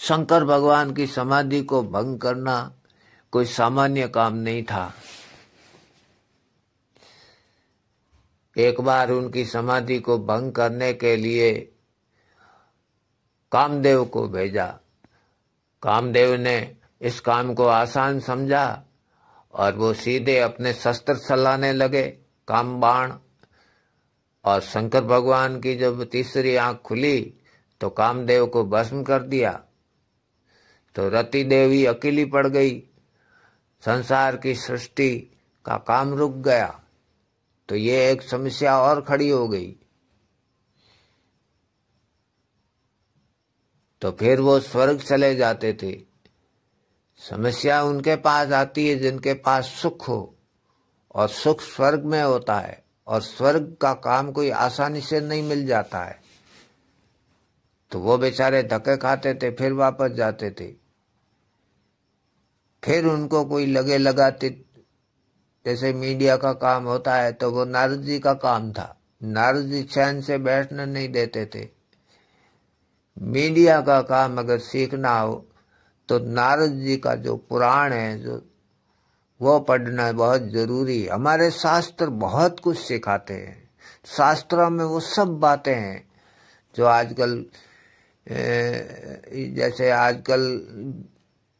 शंकर भगवान की समाधि को भंग करना कोई सामान्य काम नहीं था। एक बार उनकी समाधि को भंग करने के लिए कामदेव को भेजा। कामदेव ने इस काम को आसान समझा और वो सीधे अपने शस्त्र चलाने लगे, काम बाण। और शंकर भगवान की जब तीसरी आंख खुली तो कामदेव को भस्म कर दिया। तो रति देवी अकेली पड़ गई, संसार की सृष्टि का काम रुक गया। तो ये एक समस्या और खड़ी हो गई। तो फिर वो स्वर्ग चले जाते थे। समस्या उनके पास आती है जिनके पास सुख हो, और सुख स्वर्ग में होता है, और स्वर्ग का काम कोई आसानी से नहीं मिल जाता है। तो वो बेचारे धक्के खाते थे, फिर वापस जाते थे। फिर उनको कोई लगे लगाते, जैसे मीडिया का काम होता है, तो वो नारद जी का काम था। नारद जी चैन से बैठने नहीं देते थे। मीडिया का काम अगर सीखना हो तो नारद जी का जो पुराण है जो वो पढ़ना बहुत जरूरी है। हमारे शास्त्र बहुत कुछ सिखाते हैं। शास्त्रों में वो सब बातें हैं जो आजकल जैसे आजकल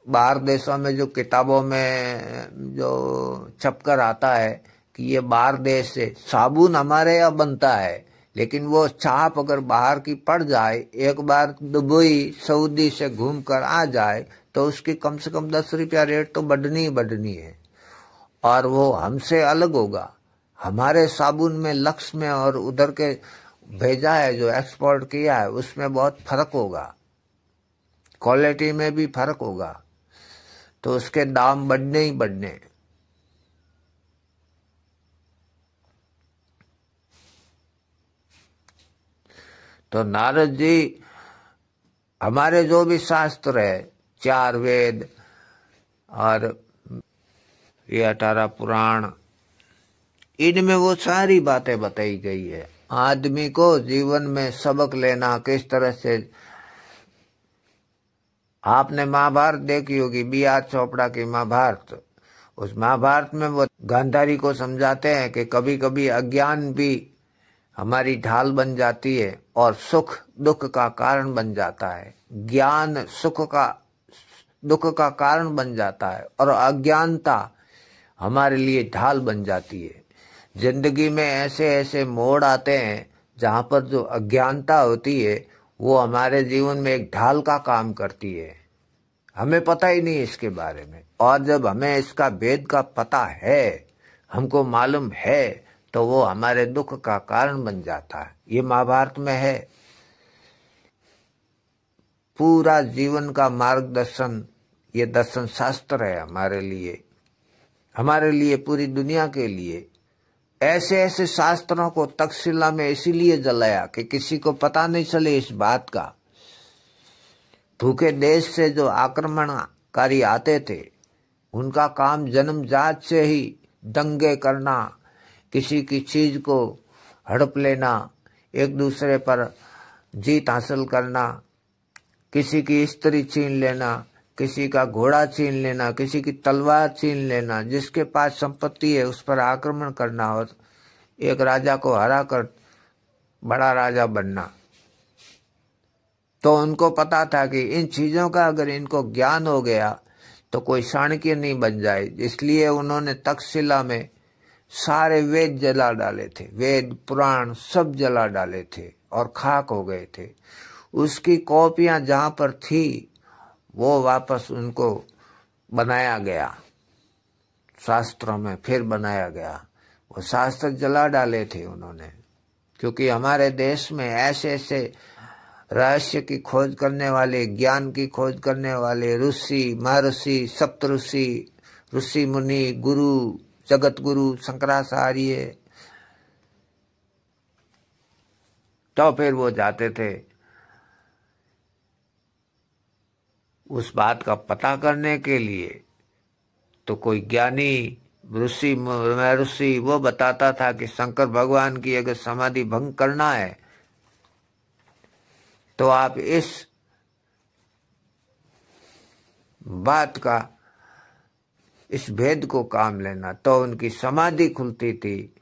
बाहर देशों में जो किताबों में जो छपकर आता है कि ये बाहर देश से साबुन हमारे यहाँ बनता है, लेकिन वो छाप अगर बाहर की पड़ जाए, एक बार दुबई सऊदी से घूम कर आ जाए, तो उसकी कम से कम 10 रुपया रेट तो बढ़नी ही बढ़नी है। और वो हमसे अलग होगा। हमारे साबुन में लक्स में और उधर के भेजा है जो एक्सपोर्ट किया है उसमें बहुत फर्क होगा, क्वालिटी में भी फर्क होगा। तो उसके दाम बढ़ने ही बढ़ने। तो नारद जी हमारे जो भी शास्त्र है, 4 वेद और ये 18 पुराण, इनमें वो सारी बातें बताई गई है। आदमी को जीवन में सबक लेना किस तरह से। आपने महाभारत देखी होगी, B.R. चोपड़ा की महाभारत। उस महाभारत में वो गांधारी को समझाते हैं कि कभी कभी अज्ञान भी हमारी ढाल बन जाती है और सुख दुख का कारण बन जाता है। ज्ञान सुख का दुख का कारण बन जाता है और अज्ञानता हमारे लिए ढाल बन जाती है। जिंदगी में ऐसे ऐसे मोड़ आते हैं जहाँ पर जो अज्ञानता होती है वो हमारे जीवन में एक ढाल का काम करती है। हमें पता ही नहीं इसके बारे में, और जब हमें इसका भेद का पता है, हमको मालूम है, तो वो हमारे दुख का कारण बन जाता है। ये महाभारत में है। पूरा जीवन का मार्गदर्शन ये दर्शन शास्त्र है हमारे लिए, पूरी दुनिया के लिए। ऐसे ऐसे शास्त्रों को तक्षशिला में इसीलिए जलाया कि किसी को पता नहीं चले इस बात का। भूखे देश से जो आक्रमणकारी आते थे, उनका काम जन्मजात से ही दंगे करना, किसी की चीज को हड़प लेना, एक दूसरे पर जीत हासिल करना, किसी की स्त्री छीन लेना, किसी का घोड़ा छीन लेना, किसी की तलवार छीन लेना, जिसके पास संपत्ति है उस पर आक्रमण करना और एक राजा को हरा कर बड़ा राजा बनना। तो उनको पता था कि इन चीजों का अगर इनको ज्ञान हो गया तो कोई चाणक्य नहीं बन जाए। इसलिए उन्होंने तक्षशिला में सारे वेद जला डाले थे, वेद पुराण सब जला डाले थे और खाक हो गए थे। उसकी कॉपियां जहां पर थी वो वापस उनको बनाया गया, शास्त्रों में फिर बनाया गया। वो शास्त्र जला डाले थे उन्होंने, क्योंकि हमारे देश में ऐसे ऐसे रहस्य की खोज करने वाले, ज्ञान की खोज करने वाले ऋषि, महर्षि, सप्त ऋषि, ऋषि मुनि, गुरु, जगत गुरु शंकराचार्य, तो फिर वो जाते थे उस बात का पता करने के लिए। तो कोई ज्ञानी ऋषि महर्षि वो बताता था कि शंकर भगवान की अगर समाधि भंग करना है तो आप इस बात का, इस भेद को काम लेना। तो उनकी समाधि खुलती थी,